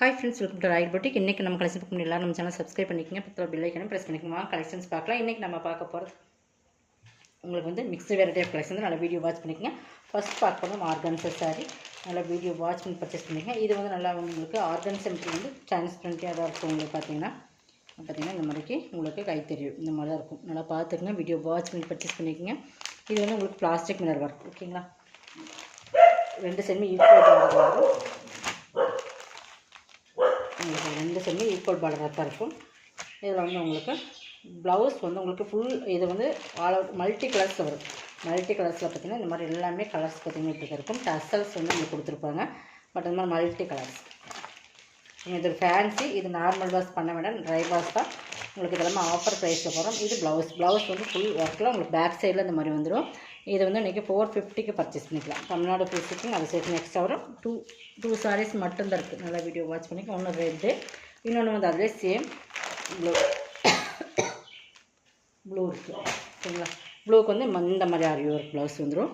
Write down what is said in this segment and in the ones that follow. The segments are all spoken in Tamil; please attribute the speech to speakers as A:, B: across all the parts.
A: Hi friends, welcome to Royal Boutique. இன்னைக்கு நம்ம கலெக்ஷன் பார்க்க முடியல. நம்ம சேனல் சப்ஸ்கிரைப் பண்ணிக்கங்க. பக்கத்துல பெல் ஐகானை பிரஸ் பண்ணிக்கங்க. கலெக்ஷன்ஸ் பார்க்கலாம். இன்னைக்கு நம்ம பார்க்க போறது உங்களுக்கு வந்து மிக்ஸ்டு வெரைட்டி ஆஃப் கலெக்ஷன். நல்ல வீடியோ வாட்ச் பண்ணிக்கங்க. ஃபர்ஸ்ட் பார்க்க போறது ஆர்கன்சா saree. நல்ல வீடியோ வாட்ச் பண்ணி பர்ச்சேஸ் பண்ணிக்கங்க. இது வந்து நல்லா உங்களுக்கு ஆர்கன்சா மெட்டீரியல் வந்து டிரான்ஸ்பரண்டா தான் இருக்கும். உங்களுக்கு பாத்தீங்கன்னா இந்த மாதிரிக்கு உங்களுக்கு கை தெரியும். இந்த மாதிரி தான் இருக்கும். நல்லா பாத்துக்கங்க. வீடியோ வாட்ச் பண்ணி பர்ச்சேஸ் பண்ணிக்கங்க. இது வந்து உங்களுக்கு பிளாஸ்டிக் மிரர் வர்க். ஓகேங்களா? ரெண்டு சைடுமே ஈக்குவல் பார்டர் வரும். உங்களுக்கு ரெண்டு சைடுமே ஈக்குவல் பார்டராக தான் இருக்கும். இதில் வந்து உங்களுக்கு ப்ளவுஸ் வந்து உங்களுக்கு ஃபுல் இது வந்து ஆல் அவுட் மல்டி கலர்ஸில் வரும். மல்டி கலர்ஸில் பார்த்திங்கன்னா இந்த மாதிரி எல்லாமே கலர்ஸ் பார்த்திங்கன்னா இப்படி இருக்கும். டசல்ஸ் வந்து உங்களுக்கு கொடுத்துருப்பாங்க. பட் இந்த மாதிரி மல்டி கலர்ஸ். இது ஃபேன்சி. இது நார்மல் வாஷ் பண்ண வேண்டாம், ட்ரை வாஷ் தான். உங்களுக்கு இதெல்லாமே ஆஃபர் ப்ரைஸில் போகிறோம். இது ப்ளவுஸ் வந்து ஃபுல் ஒர்க்கில் உங்களுக்கு பேக் சைடில் இந்த மாதிரி வந்துடும். இது வந்து இன்றைக்கி 450க்கு பர்ச்சேஸ் பண்ணிக்கலாம். தமிழ்நாடு ஃபுல் ஷிப்பிங் அது சேர்த்து நெக்ஸ்ட் வரும். டூ சாரீஸ் மட்டும்தான் இருக்குது. நல்லா வீடியோ வாட்ச் பண்ணிக்க. ஒன்று ரெட்டு, இன்னொன்று வந்து அதிலே சேம் ப்ளூ இருக்குது. ஓகேங்களா? ப்ளூக்கு வந்து இந்த மாதிரி ஆரி ஒர்க் ப்ளவுஸ் வந்துடும்.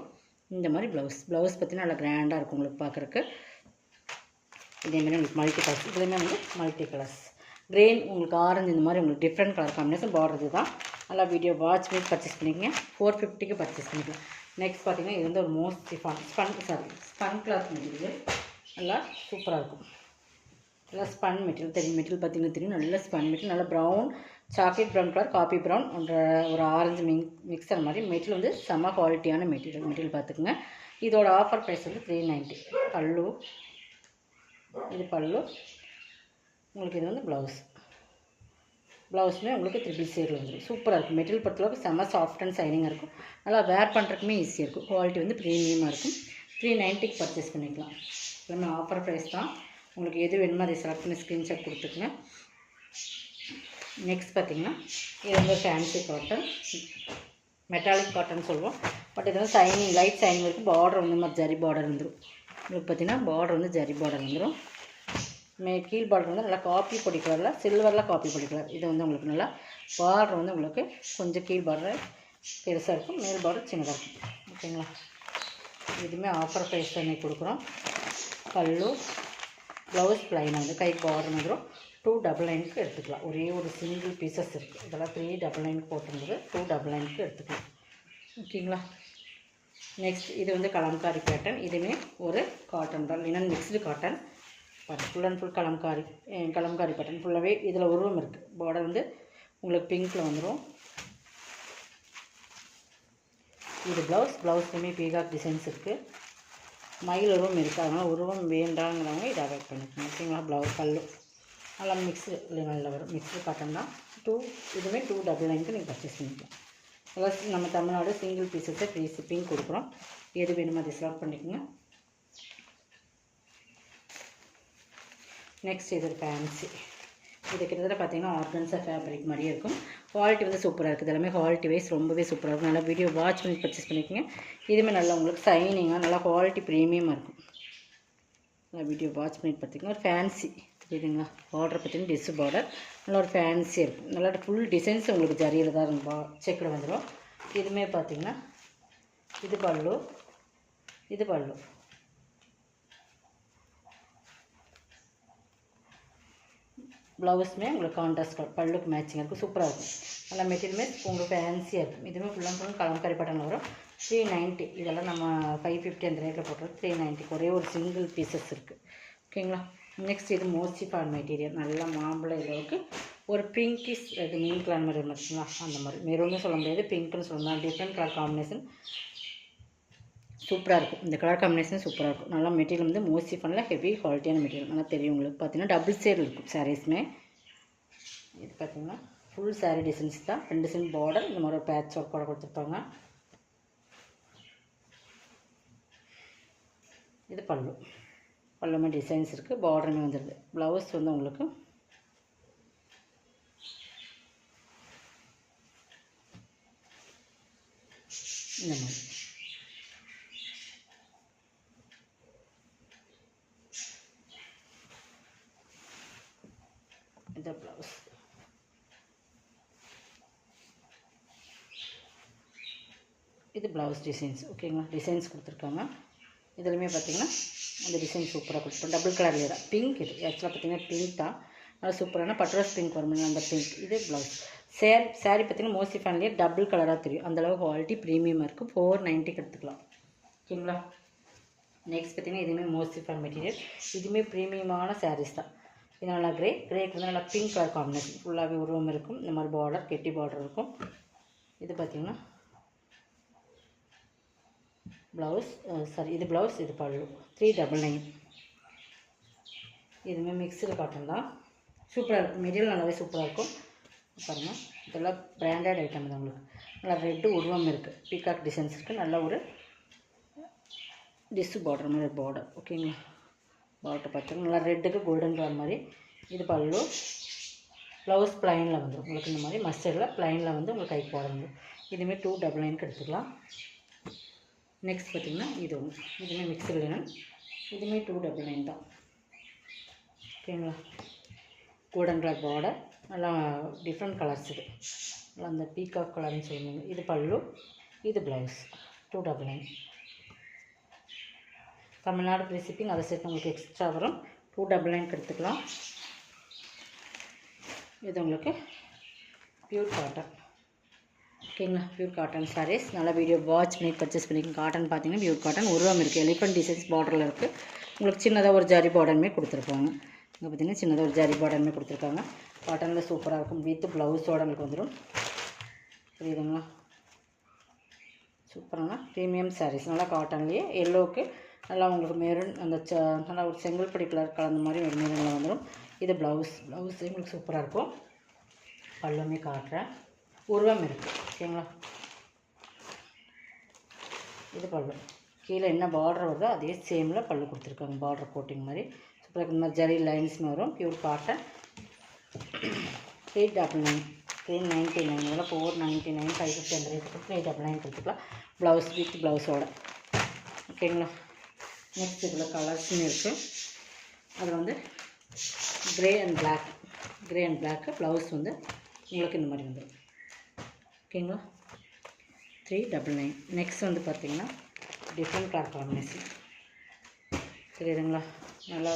A: இந்த மாதிரி ப்ளவுஸ் பார்த்திங்கன்னா நல்லா கிராண்டாக இருக்கும் உங்களுக்கு பார்க்குறக்கு. இதேமாதிரி உங்களுக்கு மல்டி கலர்ஸ். இதுலேயுமே வந்து மல்டி கலர்ஸ். க்ரீன், உங்களுக்கு ஆரஞ்சு, இந்த மாதிரி உங்களுக்கு டிஃப்ரெண்ட் கலர் காம்பினேஷன் பார்டர் தான். நல்லா வீடியோ வாட்ச் பண்ணி பர்ச்சேஸ் பண்ணிக்கங்க. 450க்கு பர்ச்சேஸ் பண்ணிக்கலாம். நெக்ஸ்ட் பார்த்திங்கன்னா இது வந்து ஒரு மோஸ்ட் ஸ்பன் கிளாத் மெட்டீரியல். நல்லா சூப்பராக இருக்கும். நல்லா ஸ்பன் மெட்டீரியல் தெரியும். நல்ல ஸ்பன் மெட்டீரியல். நல்லா brown, chocolate brown colour, copy brown, ஒரு ஆரஞ்சு மிக்சர் மாதிரி மெட்டீரியல் வந்து செம்ம குவாலிட்டியான மெட்டீரியல் பார்த்துக்குங்க. இதோட ஆஃபர் ப்ரைஸ் வந்து 390. பல்லு, இது பல்லு. உங்களுக்கு இது வந்து ப்ளவுஸுமே உங்களுக்கு 3 ஷேடில் வந்துடும். சூப்பராக இருக்கும். மெட்டீரியல் பொறுத்தளவுக்கு செம்ம சாஃப்ட் அண்ட் சைனிங்காக இருக்கும். நல்லா வேர் பண்ணுறதுக்குமே ஈஸியாக இருக்கும். குவாலிட்டி வந்து ப்ரீமியமாக இருக்கும். 390க்கு பர்ச்சேஸ் பண்ணிக்கலாம். எல்லாமே ஆஃபர் ப்ரைஸ் தான். உங்களுக்கு எது வேணுமோ அதை செலக்ட் பண்ணி ஸ்க்ரீன்ஷாட் கொடுத்துக்குங்க. நெக்ஸ்ட் பார்த்திங்கன்னா இது வந்து ஃபேன்சி காட்டன், மெட்டாலிக் காட்டன் சொல்லுவோம். பட் இது வந்து சைனிங், லைட் சைனிங் இருக்கும். பார்டர் வந்து மாதிரி ஜரி பார்டர் வந்துடும். உங்களுக்கு பார்த்திங்கன்னா பார்டர் வந்து ஜரி பார்டர் வந்துடும். கீழ் பார்டர் வந்து நல்லா காப்பி பொடி கலரில், சில்வரில் காப்பி பொடி கலர். இது வந்து உங்களுக்கு நல்லா பார்டர் வந்து உங்களுக்கு கொஞ்சம் கீழ் பார்டர் பெருசாக இருக்கும், மேல் பார்டர் சின்னதாக இருக்கும். ஓகேங்களா? இதுவுமே ஆஃபர் ப்ரைஸ் பண்ணி கொடுக்குறோம். பல்லு, ப்ளவுஸ் ப்ளைனாக வந்து கை பார்டர் வந்துடும். 299க்கு எடுத்துக்கலாம். ஒரே ஒரு சிங்கிள் பீசஸ் இருக்குது. இதெல்லாம் 399க்கு போட்டிருந்தது. 299க்கு எடுத்துக்கலாம். ஓகேங்களா? நெக்ஸ்ட் இது வந்து கலம்காரி பேட்டர்ன். இதுவுமே ஒரு காட்டன் தான், linen mixed cotton. Full and full Kalamkari pattern ஃபுல்லாகவே இதில் உருவம் இருக்குது. பார்டர் வந்து உங்களுக்கு பிங்க்கில் வந்துடும். இது ப்ளவுஸ்லேயுமே பீகாக் டிசைன்ஸ் இருக்குது. மயில் உருவம் இருக்குது. அதனால் உருவம் வேண்டாங்கிறவங்க இதை அவாய்ட் பண்ணிக்கணும். ஓகேங்களா? பல்லு நல்லா மிக்ஸ்டு லெவலில் வரும். மிக்ஸ்டு காட்டன் தான். இதுவுமே 299க்கு நீங்கள் பர்ச்சேஸ் பண்ணிக்கலாம். ப்ளஸ் நம்ம தமிழ்நாடு சிங்கிள் பீஸஸை ஃப்ரீ ஷிப்பிங் கொடுக்குறோம். எது வேணுமோ அதை செலக்ட் பண்ணிக்கோங்க. நெக்ஸ்ட் இது ஒரு ஃபேன்சி. இது கிட்டத்தட்ட பார்த்திங்கன்னா ஆர்கன்ஸா ஃபேப்ரிக் மாதிரியே இருக்கும். குவாலிட்டி வந்து சூப்பராக இருக்குது. எல்லாமே குவாலிட்டி வைஸ் ரொம்பவே சூப்பராக இருக்கும். நல்லா வீடியோ வாட்ச் பண்ணி பர்ச்சேஸ் பண்ணிக்கோங்க. இதுவுமே நல்லா உங்களுக்கு சைனிங்காக நல்லா குவாலிட்டி ப்ரீமியமாக இருக்கும். நல்லா வீடியோ வாட்ச் பண்ணி பார்த்திங்கன்னா ஒரு ஃபேன்சி தெரியுதுங்களா? பார்டர் பார்த்திங்கன்னா டிஸ்ஸு பார்டர் நல்லா ஒரு ஃபேன்சியாக இருக்கும். நல்லா ஃபுல் டிசைன்ஸ் உங்களுக்கு ஜரியில் தான் இருக்கும். செக்கில் வந்துடும். இதுவுமே பார்த்திங்கன்னா இது பல்லு. ப்ளவுஸுமே உங்களுக்கு கான்ட்ராஸ்ட் பல்லுக்கு மேட்சிங்காக இருக்கும். சூப்பராக இருக்கும். நல்லா மெட்டீரியலுமே உங்களுக்கு ஃபேன்சியாக இருக்கும். இதுவுமே ஃபுல் அண்ட் ஃபுல் கலம்காரி பேட்டர்னில் வரும். 390. இதெல்லாம் நம்ம 550 அந்த ரேட்டில் போட்டுறது. 390க்கு ஒரே ஒரு சிங்கிள் பீசஸ் இருக்குது. ஓகேங்களா? நெக்ஸ்ட் இது மோஸ்டிஃபான் மெட்டீரியல். நல்லா மாம்பழம் அளவுக்கு ஒரு பிங்கிஷ் ரெட் மீன் கலர் மாதிரி இருந்துச்சுங்களா? அந்த மாதிரி மெரூன்னு சொல்ல முடியாது, பிங்க்னு சொல்லலாம். டிஃப்ரெண்ட் கலர் காம்பினேஷன் சூப்பராக இருக்கும். இந்த கலர் காம்பினேஷன் சூப்பராக இருக்கும். நல்லா மெட்டீரியல் வந்து மோஸ்டிஃபானில் ஹெவி குவாலிட்டியான மெட்டீரியல். நல்லா தெரியும் உங்களுக்கு. பார்த்தீங்கன்னா டபுள் ஷேட் இருக்கும் சாரீஸுமே. இது பார்த்திங்கன்னா ஃபுல் சாரீ டிசைன்ஸ் தான். 2 சைடு பார்டர் இந்த மாதிரி ஒரு பேட்ச் ஒர்க் கூட கொடுத்துருப்பாங்க. இது பல்லுமே டிசைன்ஸ் இருக்குது. பார்டருமே வந்துடுது. ப்ளவுஸ் வந்து உங்களுக்கு இந்த மாதிரி இந்த ப்ளவுஸ். இது ப்ளவுஸ் டிசைன்ஸ். ஓகேங்களா? டிசைன்ஸ் கொடுத்துருக்காங்க. இதுலையுமே பார்த்திங்கன்னா அந்த டிசைன் சூப்பராக கொடுப்போம். டபுள் கலர்லேயே தான், பிங்க் இது ஆக்சுவலாக பார்த்திங்கன்னா பிங்க் தான், நல்லா சூப்பரான பட்ரோஸ் பிங்க் வரும் அந்த பிங்க். இது ப்ளவுஸ். சாரீ பார்த்திங்கன்னா மோஸ்ட்லி ஃபேன்லேயே டபுள் கலராக தெரியும், அந்தளவு குவாலிட்டி ப்ரீமியமாக இருக்குது. 490 எடுத்துக்கலாம். ஓகேங்களா. நெக்ஸ்ட் பார்த்திங்கன்னா இதுவுமே மோஸ்ட்லி ஃபேன் மெட்டீரியல், இதுவுமே ப்ரீமியமான சாரீஸ் தான். இது நல்லா கிரேக்கு வந்து நல்லா பிங்க் கலர் காம்பினேஷன், ஃபுல்லாகவே உருவம் இருக்கும். இந்த மாதிரி பார்டர் கெட்டி பார்டர் இருக்கும். இது பார்த்திங்கன்னா ப்ளவுஸ், இது ப்ளவுஸ், இது பல்லு. 399. இதுவுமே மிக்சடு காட்டன் தான், சூப்பராக இருக்கும். மெட்டீரியல் நல்லாவே சூப்பராக இருக்கும். பாருங்கள், இதெல்லாம் பிராண்டட் ஐட்டம் தான். உங்களுக்கு நல்லா ரெட்டு உருவம் இருக்குது, பீகாக் டிசைன்ஸ் இருக்குது. நல்ல ஒரு டிஸ்ஸு பார்டர் மாதிரி பார்டர். ஓகேங்களா. பார்டர் பார்த்துங்க, நல்லா ரெட்டுக்கு கோல்டன் கலர் மாதிரி. இது பல்லு. ப்ளவுஸ் ப்ளைனில் வந்துடும் உங்களுக்கு. இந்த மாதிரி மஸ்டர்டில் ப்ளைனில் வந்து உங்களுக்கு கைக்கு போட வந்துடும். இதுவுமே 299 எடுத்துக்கலாம். நெக்ஸ்ட் பார்த்திங்கன்னா இது ஒன்று, இதுவுமே மிக்சர் லினன், இதுவுமே 299 தான். ஓகேங்களா. கோல்டன் கலர் பார்டர், நல்லா டிஃப்ரெண்ட் கலர்ஸ். இது நல்லா அந்த பீகாக் கலர்னு சொல்லுவாங்க. இது பல்லு, இது ப்ளவுஸ். 299. தமிழ்நாடு ஃப்ரீ ஷிப்பிங், அதை சேர்த்து உங்களுக்கு எக்ஸ்ட்ரா வரும். 299 எடுத்துக்கலாம். இது உங்களுக்கு பியூர் காட்டன். ஓகேங்களா. Pure cotton saris. நல்லா வீடியோ வாட்ச் பண்ணி பர்ச்சேஸ் பண்ணிக்கோங்க. காட்டன் பார்த்தீங்கன்னா பியூர் காட்டன் உருவம் இருக்குது, எலிஃபண்ட் டிசைன்ஸ் பார்டரில் இருக்குது. உங்களுக்கு சின்னதாக ஒரு ஜரி பார்டருமே கொடுத்துருப்பாங்க. இங்கே பார்த்தீங்கன்னா சின்னதாக ஒரு ஜரி பார்டருமே கொடுத்துருக்காங்க. காட்டனில் சூப்பராக இருக்கும். வித் ப்ளவுஸோட உங்களுக்கு வந்துடும். புரியுதுங்களா. சூப்பரான ப்ரீமியம் சாரீஸ், நல்லா காட்டன்லேயே எல்லோவுக்கு நல்லா உங்களுக்கு மெரூன் அந்த நல்லா ஒரு செங்கல்படி கலர் கலந்த மாதிரி ஒரு மெரூனில் வந்துடும். இது ப்ளவுஸ் உங்களுக்கு சூப்பராக இருக்கும். பல்லுமே காட்டுறேன், உருவம் இருக்குது. ஓகேங்களா. இது பல்லு, கீழே என்ன பார்டர் வருதோ அதே சேமில் பல்லு கொடுத்துருக்காங்க. பார்டர் கோட்டிங் மாதிரி சூப்பராக இந்த மாதிரி ஜரி லைன்ஸ்னு வரும். Pure cotton. 899, 399, இதெல்லாம் 499, 550 அந்த ரேட்டு கொடுத்து 899 கொடுத்துக்கலாம். ப்ளவுஸ் வித் ப்ளவுஸோட. ஓகேங்களா. நெக்ஸ்ட் இதில் கலர்ஸ்னு இருக்குது. அதில் வந்து கிரே அண்ட் பிளாக்கு ப்ளவுஸ் வந்து உங்களுக்கு இந்த மாதிரி வந்துடும். ஓகேங்களா. 399. நெக்ஸ்ட் வந்து பார்த்திங்கன்னா டிஃப்ரெண்ட் கலர் காம்பினேஷன். தெரியுதுங்களா. நல்லா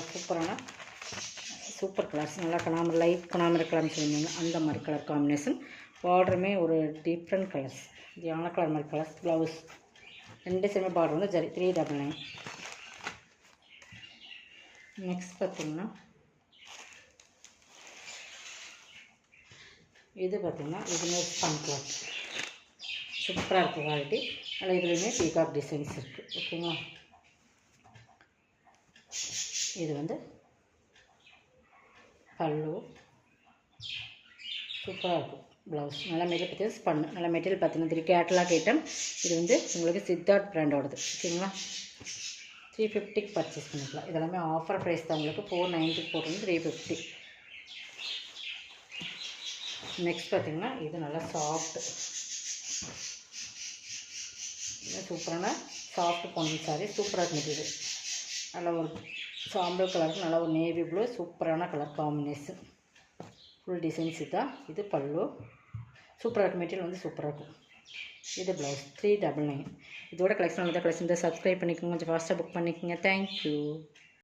A: சூப்பர் கலர்ஸ், நல்லா கனாமர் லைட் கனாமர் கலர்னு சொல்லுவாங்க, அந்த மாதிரி கலர் காம்பினேஷன். பார்டருமே ஒரு டிஃப்ரெண்ட் கலர்ஸ், யானை கலர் மாதிரி கலர்ஸ். ப்ளவுஸ் ரெண்டு சேமே பார்டர் வந்து ஜரி. 399. நெக்ஸ்ட் பார்த்திங்கன்னா இது பார்த்திங்கன்னா இதுவுமே ஸ்பன் கிளாத், சூப்பராக இருக்குது குவாலிட்டி. அதில் இதுலேயுமே பீகாக் டிசைன்ஸ் இருக்குது. ஓகேங்களா. இது வந்து பல்லு, சூப்பராக இருக்கும். ப்ளவுஸ் நல்லா மெட்டீரியல் பார்த்திங்கன்னா ஸ்பன், நல்லா மெட்டீரியல் பார்த்திங்கன்னா கேட்லாக் ஐட்டம். இது வந்து உங்களுக்கு சித்தார்த் பிராண்டோடது. ஓகேங்களா. 350 பர்ச்சேஸ் பண்ணிக்கலாம். இதெல்லாமே ஆஃபர் ப்ரைஸ் தான். உங்களுக்கு 490 போட்டு 350. நெக்ஸ்ட் பார்த்திங்கன்னா இது நல்லா சாஃப்ட், சூப்பரான சாஃப்ட் பொன்னி சாரி. சூப்பராக மெட்டீரியல், நல்லா ஒரு சாம்பல் கலருக்கு நல்லா ஒரு நேவி ப்ளூ, சூப்பரான கலர் காம்பினேஷன். ஃபுல் டிசைன்ஸ் இதுதான். இது பல்லு, சூப்பராக இருக்கும். மெட்டீரியல் வந்து சூப்பராக இருக்கும். இது ப்ளவுஸ். 399. இதோட கலெக்ஷன் சப்ஸ்கிரைப் பண்ணிக்கோங்க, கொஞ்சம் ஃபாஸ்ட்டாக புக் பண்ணிக்கோங்க. தேங்க்யூ.